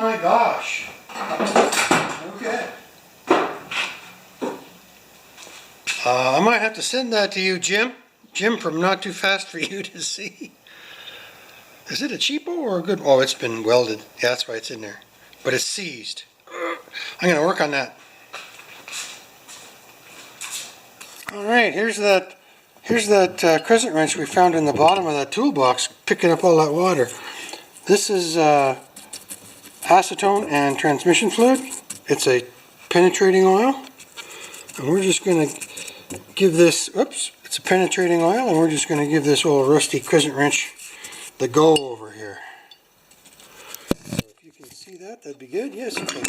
my gosh. Okay. I might have to send that to you, Jim. Jim from Not Too Fast for You to See. Is it a cheapo or a good? Oh, it's been welded. Yeah, that's why it's in there. But it's seized. I'm going to work on that. All right, here's that crescent wrench we found in the bottom of that toolbox, picking up all that water. This is acetone and transmission fluid. It's a penetrating oil, and we're just going to give this. Oops, it's a penetrating oil, and we're just going to give this old rusty crescent wrench the go over here. So if you can see that, that'd be good. Yes, you can.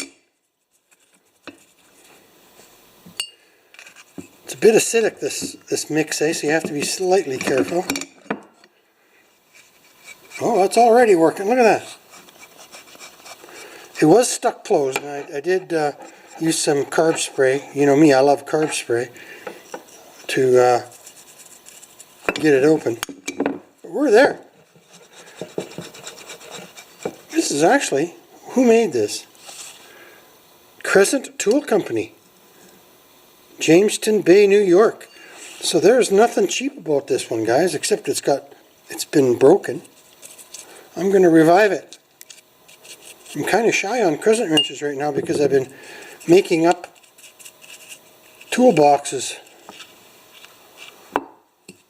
It's a bit acidic, this mix, so you have to be slightly careful. Oh, it's already working. Look at that. It was stuck closed, and I did use some carb spray. You know me, I love carb spray to get it open. But we're there. This is actually, who made this? Crescent Tool Company, Jamestown Bay, New York. So there's nothing cheap about this one, guys, except it's been broken. I'm going to revive it. I'm kind of shy on crescent wrenches right now because I've been making up toolboxes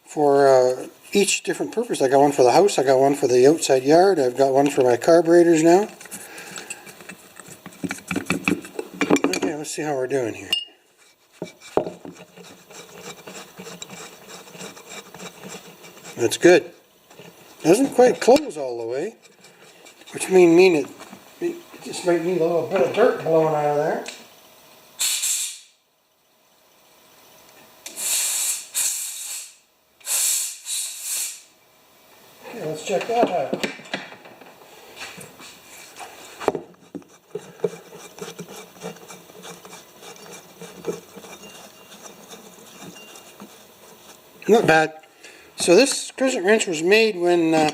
for each different purpose. I got one for the house, I got one for the outside yard, I've got one for my carburetors now. Okay, let's see how we're doing here. That's good. Doesn't quite close all the way, which mean it just might need a little bit of dirt blowing out of there. Okay, let's check that out. Not bad. So this crescent wrench was made when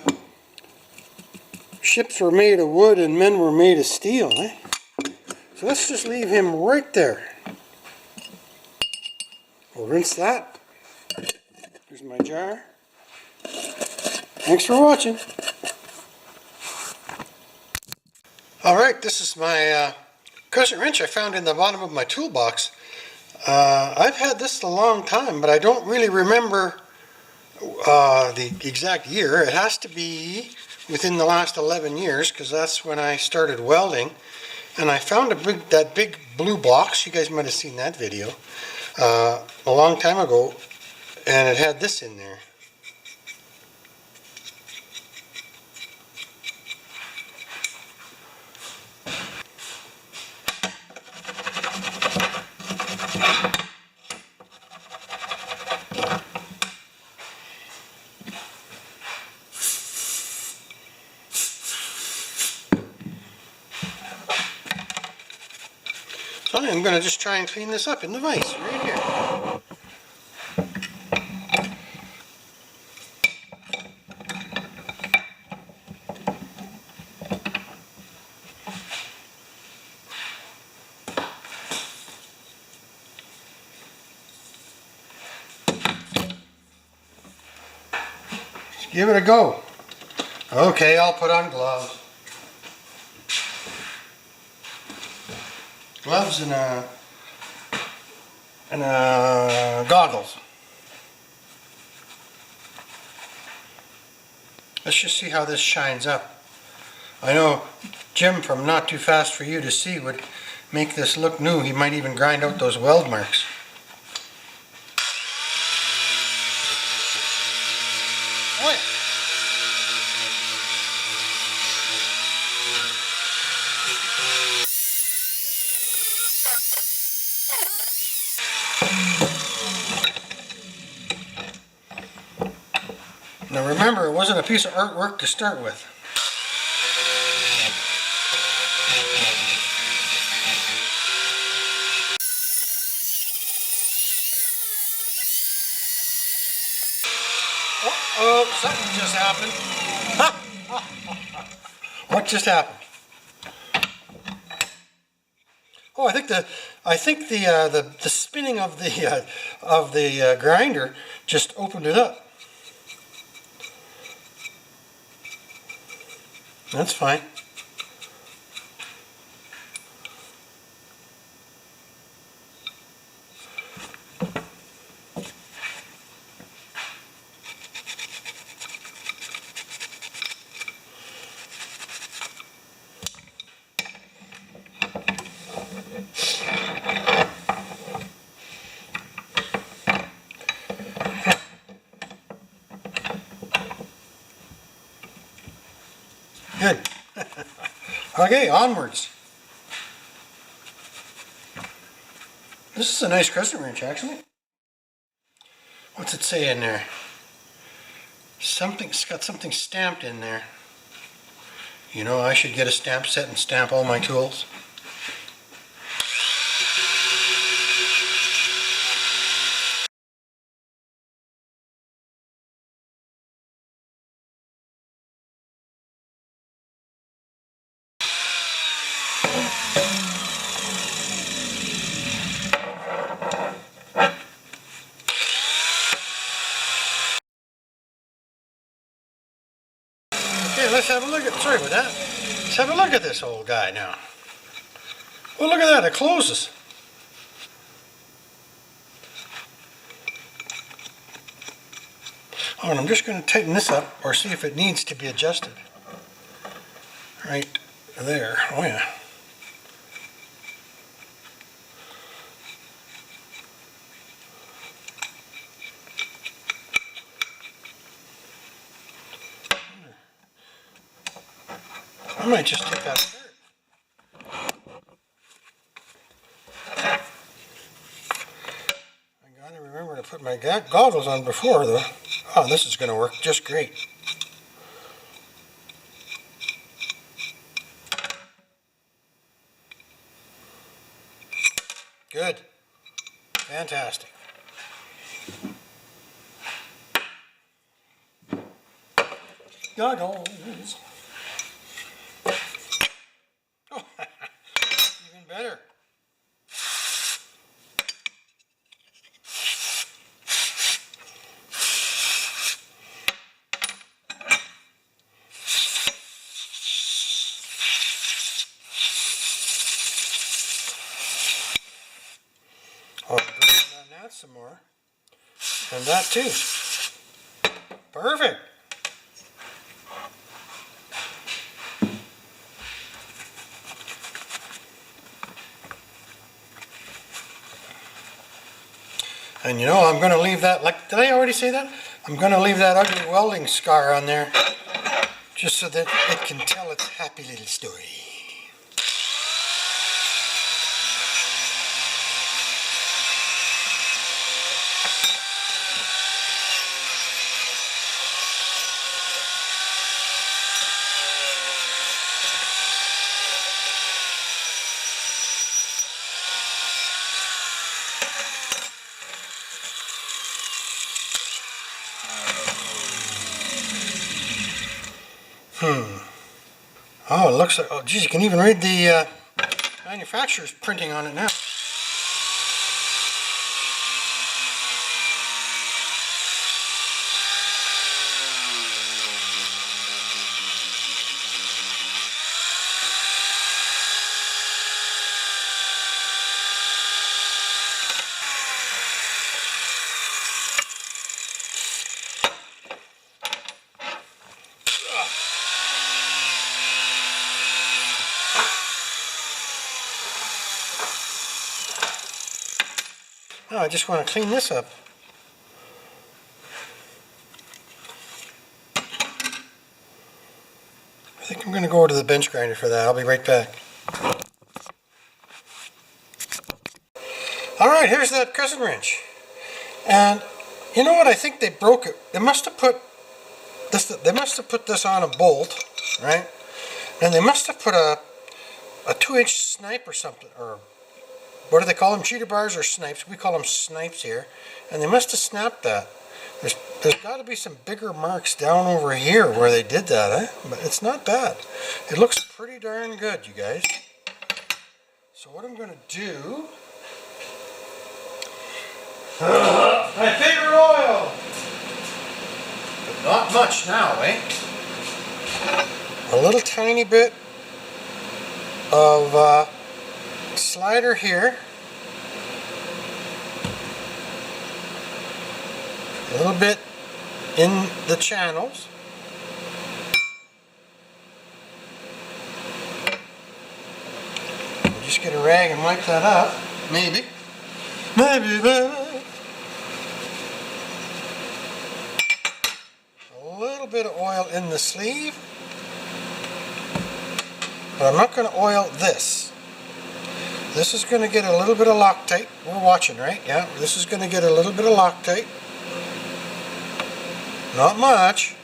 ships were made of wood and men were made of steel. So let's just leave him right there. We'll rinse that. Here's my jar. Thanks for watching. Alright, this is my crescent wrench I found in the bottom of my toolbox. I've had this a long time, but I don't really remember the exact year. It has to be within the last 11 years because that's when I started welding. And I found that big blue box. You guys might have seen that video a long time ago, and it had this in there. So I'm going to just try and clean this up in the vise right here. Just give it a go. Okay, I'll put on gloves. Gloves and goggles. Let's just see how this shines up. I know Jim from Not Too Fast for You to See would make this look new. He might even grind out those weld marks. Oh yeah. Now remember, it wasn't a piece of artwork to start with. Uh-oh, something just happened. What just happened? Oh, I think the spinning of the grinder just opened it up. That's fine. Good. Okay, onwards. This is a nice crescent wrench, actually. What's it say in there? It's got something stamped in there. You know, I should get a stamp set and stamp all my tools. Okay, let's have a look at, sorry about that. Let's have a look at this old guy now. Well, look at that, it closes. Oh, and I'm just going to tighten this up or see if it needs to be adjusted. Right there, oh yeah. I might just take that apart. I gotta remember to put my goggles on before though. Oh, this is gonna work just great. Good. Fantastic. Goggles. Oh, even better. Oh, on that some more. And that too. Perfect. And you know, I'm going to leave that, like, did I already say that? I'm going to leave that ugly welding scar on there just so that it can tell its happy little story. Oh, it looks like, oh geez, you can even read the manufacturer's printing on it now. Now I just want to clean this up. I think I'm going to go to the bench grinder for that. I'll be right back. Alright, here's that crescent wrench. And you know what? I think they broke it. They must have put this on a bolt, right? And they must have put a 2-inch snipe or something, or what do they call them? Cheater bars or snipes? We call them snipes here. And they must have snapped that. There's got to be some bigger marks down over here where they did that, eh? But it's not bad. It looks pretty darn good, you guys. So what I'm going to do, my favorite oil, but not much now, eh? A little tiny bit of slider here, a little bit in the channels. Just get a rag and wipe that up. Maybe. Maybe. A little bit of oil in the sleeve. But I'm not going to oil this. This is going to get a little bit of Loctite. We're watching, right? Yeah, this is going to get a little bit of Loctite. Not much.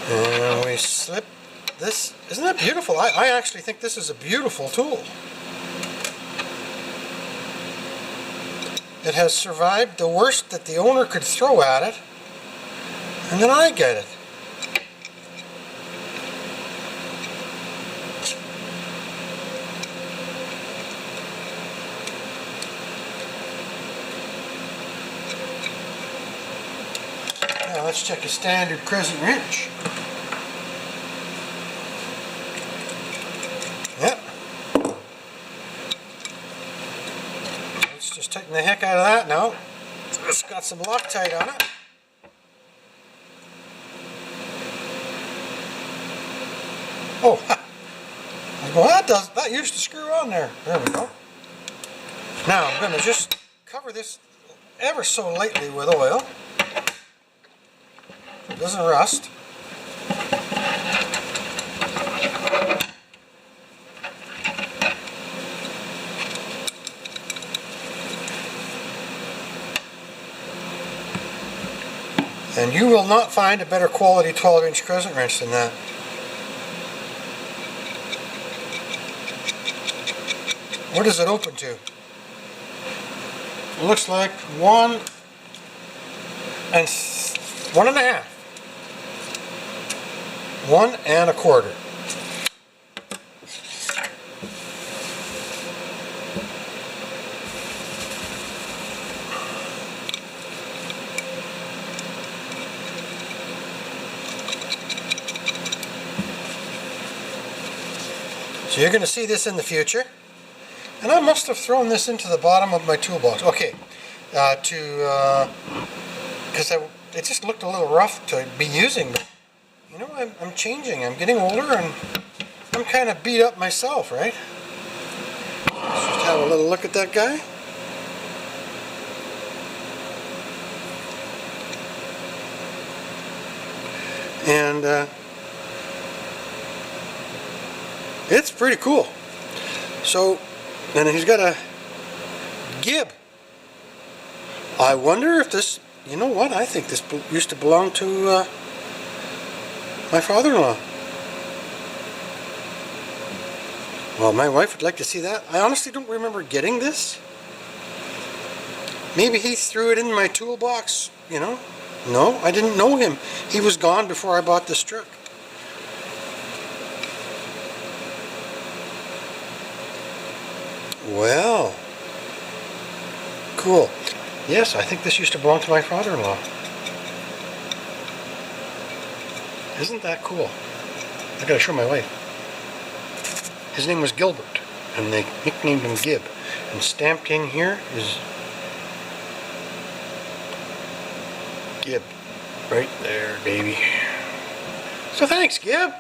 And we slip this. Isn't that beautiful? I actually think this is a beautiful tool. It has survived the worst that the owner could throw at it. And then I get it. Now let's check a standard crescent wrench. Yep. Let's just tighten the heck out of that now. It's got some Loctite on it. Oh, well, that used to screw on there. There we go. Now I'm going to just cover this ever so lightly with oil. It doesn't rust. And you will not find a better quality 12-inch crescent wrench than that. What is it open to? It looks like 1 and 1.5. 1 1/4. So you're going to see this in the future. And I must have thrown this into the bottom of my toolbox. Okay, because it just looked a little rough to be using. But, you know, I'm changing. I'm getting older, and I'm kind of beat up myself, right? Let's just have a little look at that guy. And it's pretty cool. So. And he's got a Gibb. I wonder if this, you know what, I think this used to belong to my father-in-law. Well, my wife would like to see that. I honestly don't remember getting this. Maybe he threw it in my toolbox, you know. No, I didn't know him. He was gone before I bought this truck. Well, cool. Yes, I think this used to belong to my father-in-law. Isn't that cool? I gotta show my wife. His name was Gilbert, and they nicknamed him Gibb. And stamped in here is Gibb. Right there, baby. So thanks, Gibb.